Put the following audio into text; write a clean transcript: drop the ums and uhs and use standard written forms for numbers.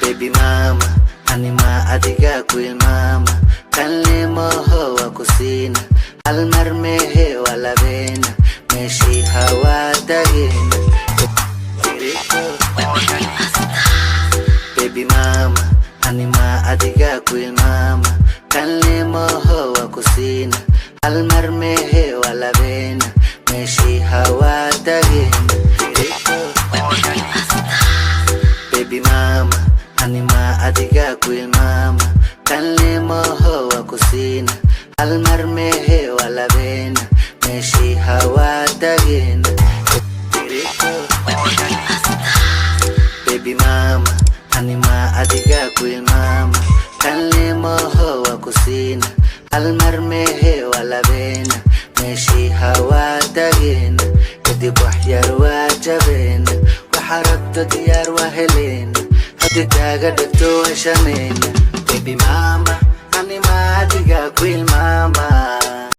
Baby mama, anima adiga kuil mama, kanle moho wa kusina, almarmehe wala bena, meshi hawa dagina. Baby mama, anima adiga kuil mama, kanle moho wa kusina, almarmehe wala bena, meshi hawa dagina. Baby mama, anima adiga kuil mama, kanle moho wa kusina, almarmehe wala bena, meshi hawa dagina. Baby mama, anima adiga kuil mama, kanle moho wa kusina, almarmehe wala bena, meshi hawa dagina. kadib wax yar waa jabeen, waxa rabto diyaar waa heleen, hadii kaaga dhigto waa shameen. Baby mama